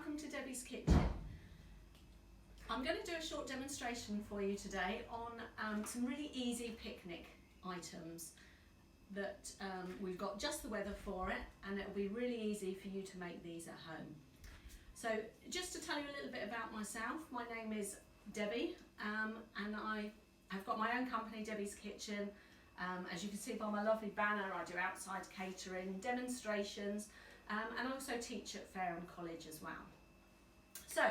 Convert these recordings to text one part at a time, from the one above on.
welcome to Debbie's Kitchen. I'm going to do a short demonstration for you today on some really easy picnic items that we've got just the weather for it, and it'll be really easy for you to make these at home. So just to tell you a little bit about myself, my name is Debbie and I have got my own company, Debbie's Kitchen. As you can see by my lovely banner, I do outside catering, demonstrations, and I also teach at Fareham College as well. So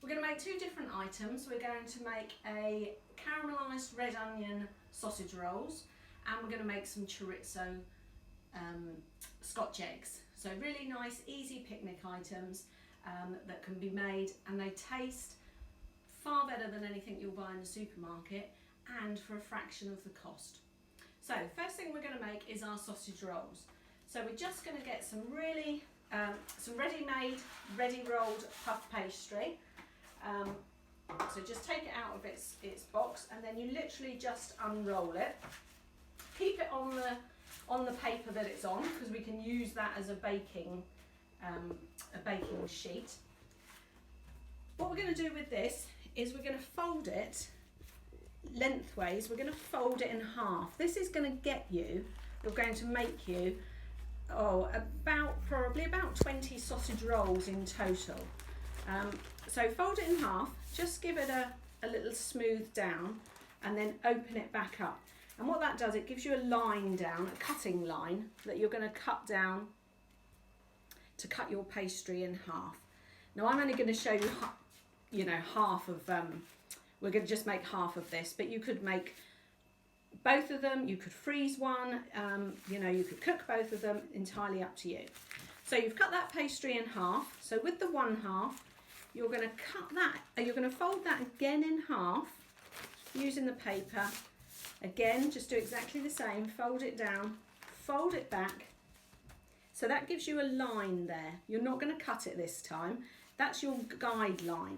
we're going to make two different items. We're going to make a caramelised red onion sausage rolls, and we're going to make some chorizo Scotch eggs. So really nice, easy picnic items that can be made, and they taste far better than anything you'll buy in the supermarket, and for a fraction of the cost. So first thing we're going to make is our sausage rolls. So we're just going to get some really some ready-made, ready-rolled puff pastry. So just take it out of its box, and then you literally just unroll it. Keep it on the paper that it's on, because we can use that as a baking sheet. What we're going to do with this is we're going to fold it lengthways. We're going to fold it in half. This is going to get you, we're going to make you, probably about 20 sausage rolls in total. So fold it in half, just give it a little smooth down, and then open it back up. And what that does, it gives you a line down, a cutting line that you're going to cut down to cut your pastry in half. Now I'm only going to show you, half of, we're going to just make half of this, but you could make both of them, you could freeze one, you could cook both of them, entirely up to you. So you've cut that pastry in half. So with the one half, you're going to fold that again in half using the paper. Again, just do exactly the same, fold it down, fold it back. So that gives you a line there. You're not going to cut it this time. That's your guideline.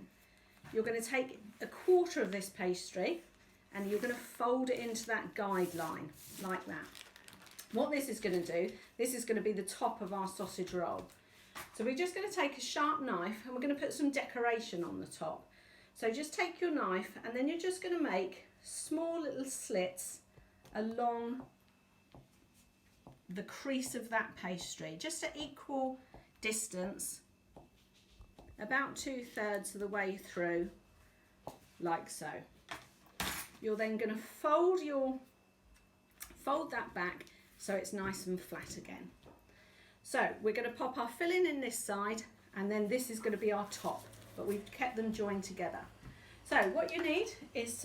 You're going to take a quarter of this pastry and you're going to fold it into that guideline like that. What this is going to do, this is going to be the top of our sausage roll. So we're just going to take a sharp knife and we're going to put some decoration on the top. So just take your knife and then you're just going to make small little slits along the crease of that pastry, just at equal distance, about 2/3 of the way through, like so. You're then going to fold that back so it's nice and flat again. So we're going to pop our filling in this side, and then this is going to be our top, but we've kept them joined together. So what you need is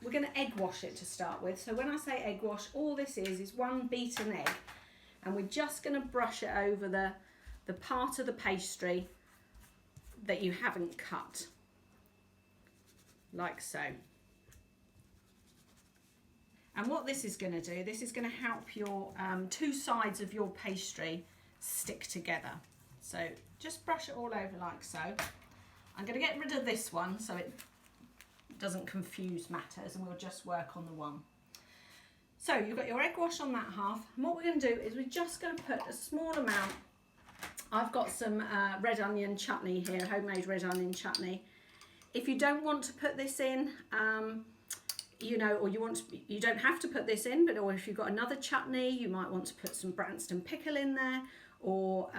we're going to egg wash it to start with. So when I say egg wash, all this is one beaten egg, and we're just going to brush it over the part of the pastry that you haven't cut, like so. And what this is going to do, this is going to help your two sides of your pastry stick together. So just brush it all over like so. I'm going to get rid of this one so it doesn't confuse matters, and we'll just work on the one. So you've got your egg wash on that half, and what we're going to do is we're just going to put a small amount. I've got some red onion chutney here, homemade red onion chutney. If you don't want to put this in, or you don't have to put this in, or if you've got another chutney, you might want to put some Branston pickle in there, or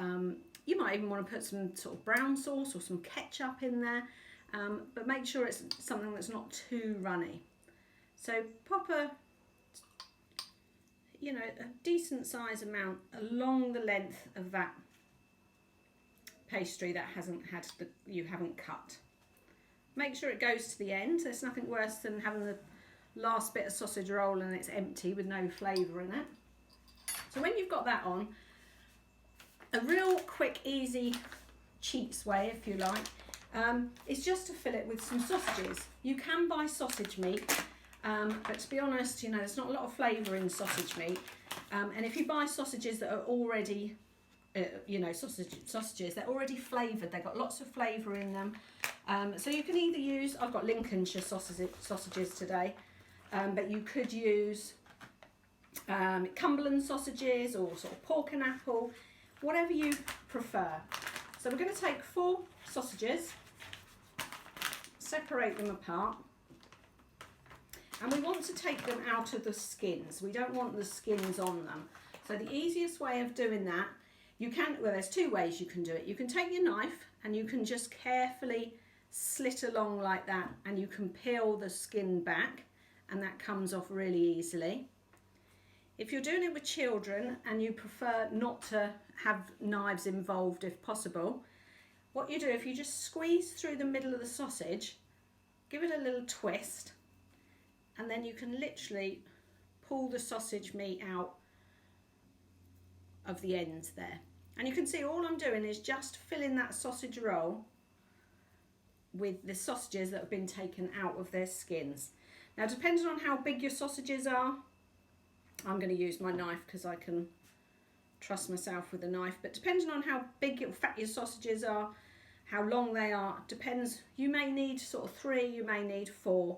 you might even want to put some sort of brown sauce or some ketchup in there, but make sure it's something that's not too runny. So pop a decent size amount along the length of that pastry that you haven't cut. Make sure it goes to the end. There's nothing worse than having the last bit of sausage roll and it's empty with no flavour in it. So when you've got that on, a real quick, easy, cheats way, if you like, is just to fill it with some sausages. You can buy sausage meat, but to be honest, there's not a lot of flavour in sausage meat. And if you buy sausages that are already, sausages, they're already flavoured. They've got lots of flavour in them. So you can either use, I've got Lincolnshire sausages today, but you could use Cumberland sausages or sort of pork and apple, whatever you prefer. So So we're going to take 4 sausages, separate them apart, and we want to take them out of the skins. We don't want the skins on them. So the easiest way of doing that, well, there's 2 ways you can do it. You can take your knife and you can just carefully slit along like that, and you can peel the skin back, and that comes off really easily. If you're doing it with children and you prefer not to have knives involved if possible, what you do, if you just squeeze through the middle of the sausage, give it a little twist, and then you can literally pull the sausage meat out of the ends there. And you can see all I'm doing is just filling that sausage roll with the sausages that have been taken out of their skins. Now, depending on how big your sausages are, I'm going to use my knife because I can trust myself with a knife, but depending on how big or fat your sausages are, how long they are, depends. You may need sort of 3, you may need 4,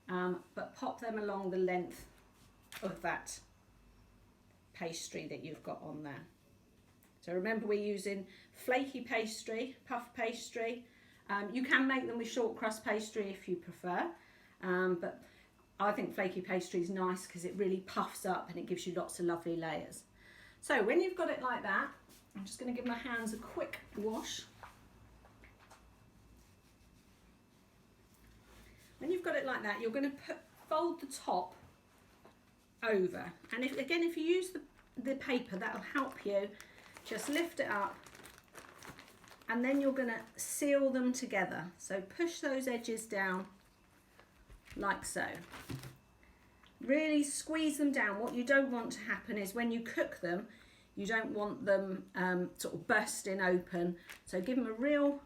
but pop them along the length of that pastry that you've got on there. So remember, we're using flaky pastry, puff pastry. You can make them with short crust pastry if you prefer, but I think flaky pastry is nice because it really puffs up and it gives you lots of lovely layers. So when you've got it like that, I'm just going to give my hands a quick wash. When you've got it like that, you're going to fold the top over, and if you use the paper, that'll help you. Just lift it up, and then you're going to seal them together. So push those edges down like so. Really squeeze them down. What you don't want to happen is when you cook them, you don't want them sort of bursting open. So give them a real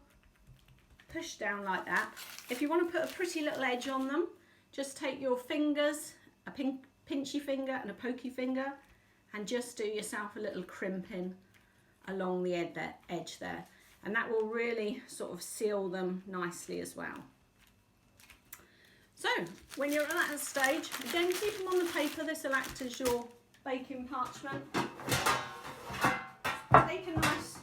push down like that. If you want to put a pretty little edge on them, just take your fingers, a pinchy finger and a pokey finger, and just do yourself a little crimping along the edge there, and that will really sort of seal them nicely as well. So when you're at that stage, again, keep them on the paper. This will act as your baking parchment. Take a nice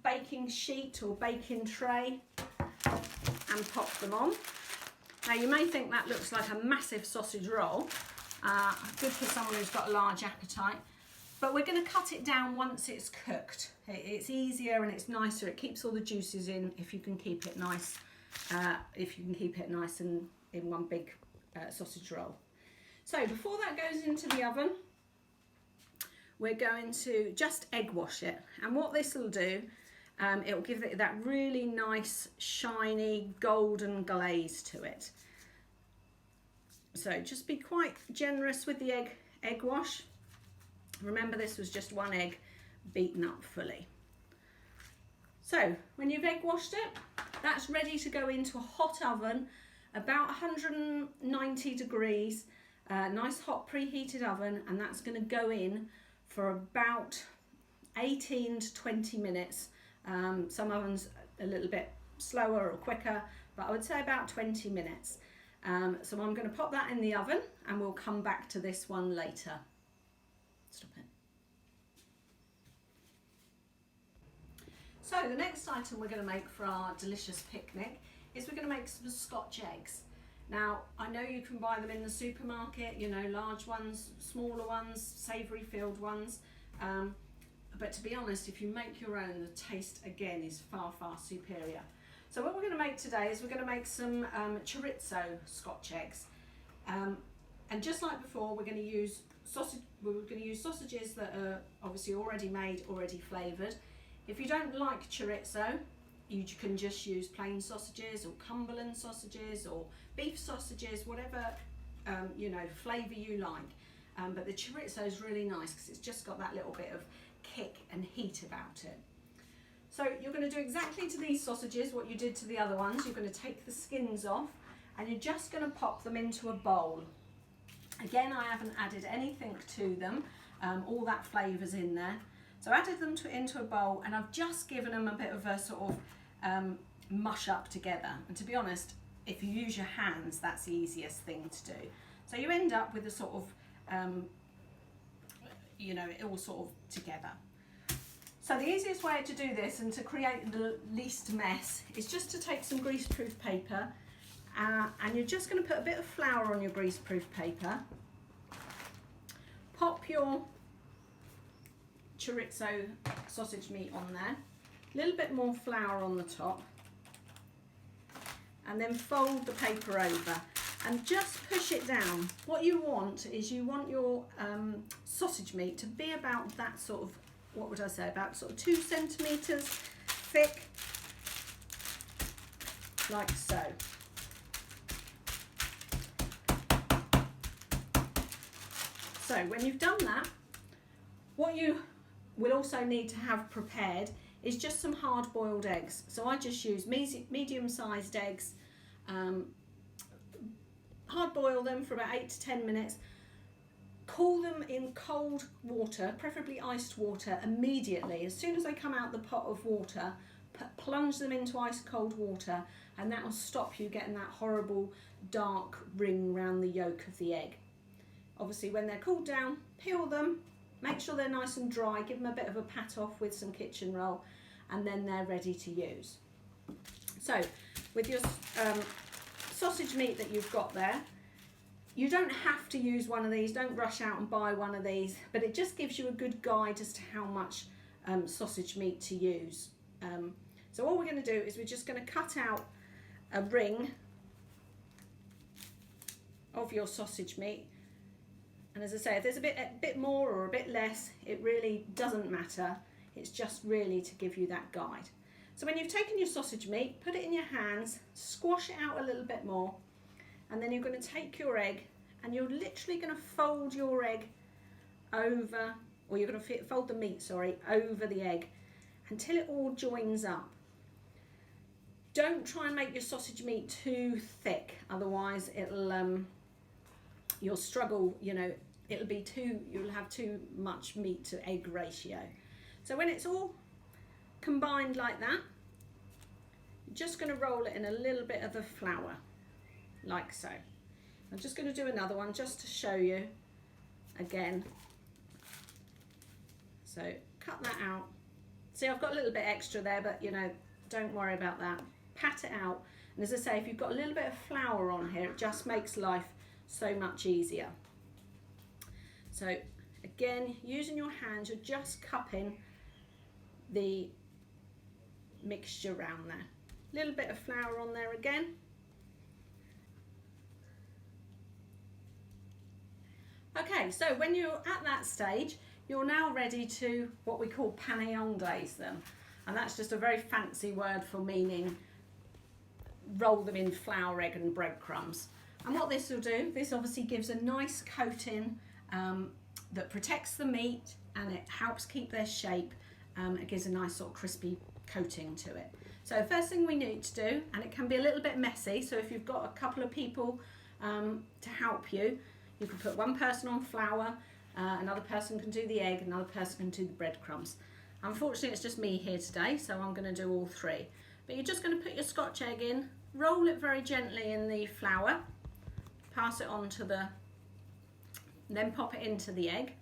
baking sheet or baking tray and pop them on. Now you may think that looks like a massive sausage roll, good for someone who's got a large appetite, but we're going to cut it down once it's cooked. It's easier and it's nicer. It keeps all the juices in if you can keep it nice. And in one big sausage roll. So before that goes into the oven, we're going to just egg wash it. And what this will do, it will give it that really nice, shiny, golden glaze to it. So just be quite generous with the egg wash. Remember, this was just 1 egg beaten up fully. So when you've egg washed it, that's ready to go into a hot oven, about 190 degrees, nice hot preheated oven, and that's going to go in for about 18 to 20 minutes. Some ovens a little bit slower or quicker, but I would say about 20 minutes. So I'm going to pop that in the oven and we'll come back to this one later. Stop it. So the next item we're going to make for our delicious picnic is we're going to make some Scotch eggs. Now, I know you can buy them in the supermarket, you know, large ones, smaller ones, savoury filled ones. But to be honest, if you make your own, the taste again is far, far superior. So what we're going to make today is we're going to make some chorizo Scotch eggs. And just like before, we're going to use sausages that are obviously already made, already flavoured. If you don't like chorizo, you can just use plain sausages or Cumberland sausages or beef sausages, whatever flavour you like. But the chorizo is really nice because it's just got that little bit of kick and heat about it. So you're going to do exactly to these sausages what you did to the other ones. You're going to take the skins off and you're just going to pop them into a bowl. Again, I haven't added anything to them. All that flavour's in there. So I added them into a bowl and I've just given them a bit of a sort of mush up together. And to be honest, if you use your hands, that's the easiest thing to do. So you end up with a sort of, it all sort of together. So the easiest way to do this and to create the least mess is just to take some greaseproof paper and you're just going to put a bit of flour on your greaseproof paper. Pop your chorizo sausage meat on there, a little bit more flour on the top, and then fold the paper over and just push it down. What you want is you want your sausage meat to be about that sort of, what would I say, about sort of 2 centimetres thick, like so. So when you've done that, what you will also need to have prepared is just some hard-boiled eggs. So I just use medium-sized eggs, hard-boil them for about 8 to 10 minutes, cool them in cold water, preferably iced water, immediately. As soon as they come out the pot of water, plunge them into ice-cold water, and that will stop you getting that horrible dark ring around the yolk of the egg. Obviously, when they're cooled down, peel them, make sure they're nice and dry, give them a bit of a pat off with some kitchen roll, and then they're ready to use. So, with your sausage meat that you've got there, you don't have to use one of these, don't rush out and buy one of these, but it just gives you a good guide as to how much sausage meat to use. So all we're going to do is we're just going to cut out a ring of your sausage meat. And as I say, if there's a bit more or a bit less, it really doesn't matter. It's just really to give you that guide. So when you've taken your sausage meat, put it in your hands, squash it out a little bit more, and then you're going to take your egg and you're literally going to fold your egg over, or you're going to fold the meat, sorry, over the egg until it all joins up. Don't try and make your sausage meat too thick, otherwise it'll you'll struggle, you know, you'll have too much meat to egg ratio. So when it's all combined like that, you're just going to roll it in a little bit of the flour, like so. I'm just going to do another one just to show you again. So cut that out. See, I've got a little bit extra there, but you know, don't worry about that. Pat it out. And as I say, if you've got a little bit of flour on here, it just makes life so much easier. So again, using your hands, you're just cupping the mixture around there. A little bit of flour on there again. Okay, so when you're at that stage, you're now ready to what we call pané anglaise them. And that's just a very fancy word for meaning roll them in flour, egg and breadcrumbs. And what this will do, this obviously gives a nice coating that protects the meat and it helps keep their shape. It gives a nice sort of crispy coating to it. So first thing we need to do, and it can be a little bit messy, so if you've got a couple of people to help you, you can put one person on flour, another person can do the egg, another person can do the breadcrumbs. Unfortunately, it's just me here today, so I'm going to do all three. But you're just going to put your Scotch egg in, roll it very gently in the flour, pass it on to then pop it into the egg.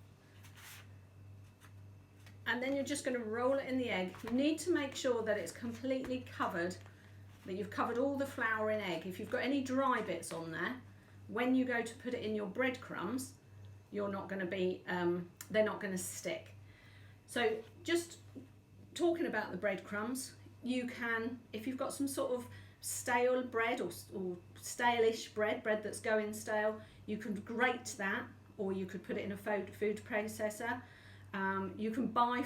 And then you're just going to roll it in the egg. You need to make sure that it's completely covered, that you've covered all the flour in egg. If you've got any dry bits on there, when you go to put it in your breadcrumbs, you're not going to be, they're not going to stick. So just talking about the breadcrumbs, you can, if you've got some sort of stale bread or stale-ish bread that's going stale, you can grate that, or you could put it in a food processor. You can buy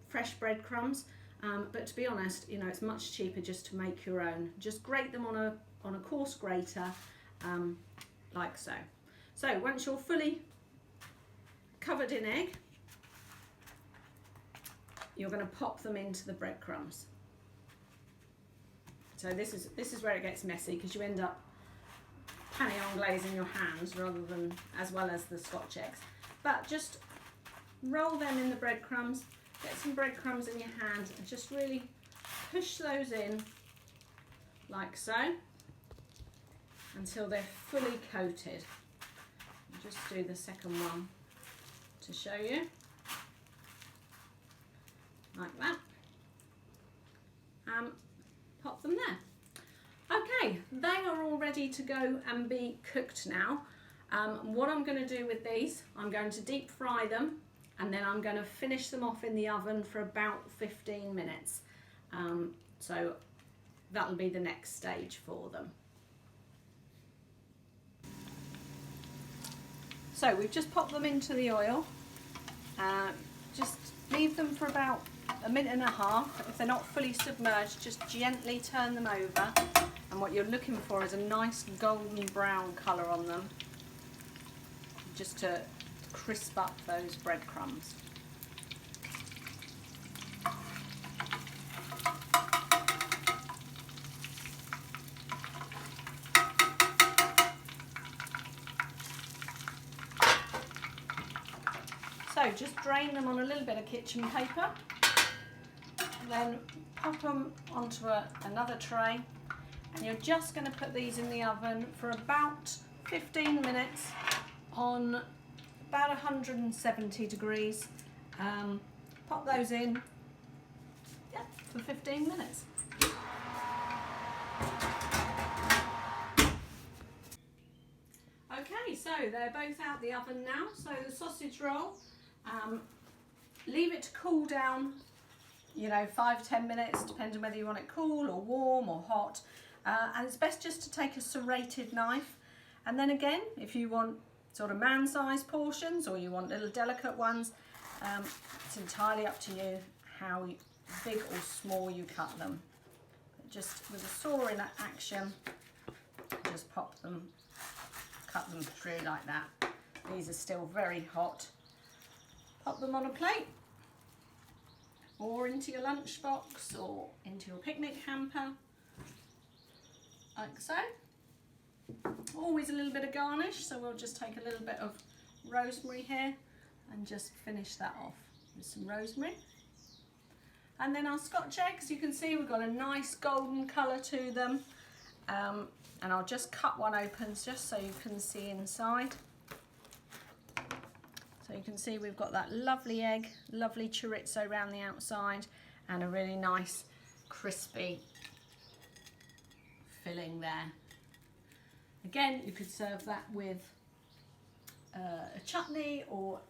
fresh breadcrumbs, but to be honest, you know, it's much cheaper just to make your own. Just grate them on a coarse grater, like so. So once you're fully covered in egg, you're going to pop them into the breadcrumbs. So this is where it gets messy, because you end up pané anglaise in your hands rather than as well as the Scotch eggs. But just roll them in the breadcrumbs, get some breadcrumbs in your hand and just really push those in like so until they're fully coated. I'll just do the second one to show you. like that. Pop them there. Okay, they are all ready to go and be cooked now. What I'm going to do with these, I'm going to deep fry them, and then I'm going to finish them off in the oven for about 15 minutes. So that'll be the next stage for them. So we've just popped them into the oil. Just leave them for about a minute and a half. If they're not fully submerged, just gently turn them over. And what you're looking for is a nice golden brown colour on them, just to crisp up those breadcrumbs. So just drain them on a little bit of kitchen paper, then pop them onto another tray, and you're just going to put these in the oven for about 15 minutes on about 170 degrees. Pop those in, for 15 minutes. Okay, so they're both out the oven now. So the sausage roll, leave it to cool down, 5-10 minutes, depending on whether you want it cool or warm or hot. And it's best just to take a serrated knife. And then again, if you want sort of man-sized portions or you want little delicate ones, it's entirely up to you how big or small you cut them. But just with a saw in action, just cut them through like that. These are still very hot. Pop them on a plate or into your lunchbox or into your picnic hamper, like so. Always a little bit of garnish, so we'll just take a little bit of rosemary here and just finish that off with some rosemary. And then our Scotch eggs, you can see we've got a nice golden colour to them. And I'll just cut one open just so you can see inside. So you can see we've got that lovely egg, lovely chorizo around the outside, and a really nice crispy filling there. Again, you could serve that with a chutney or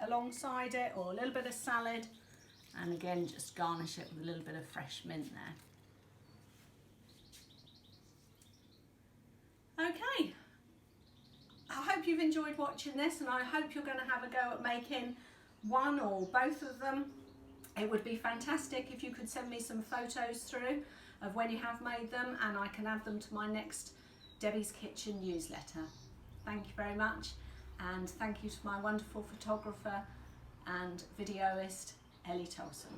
alongside it, or a little bit of salad, and again just garnish it with a little bit of fresh mint there. Okay, I hope you've enjoyed watching this, and I hope you're going to have a go at making one or both of them. It would be fantastic if you could send me some photos through of when you have made them, and I can add them to my next Debbie's Kitchen newsletter. Thank you very much, and thank you to my wonderful photographer and videoist, Ellie Tolson.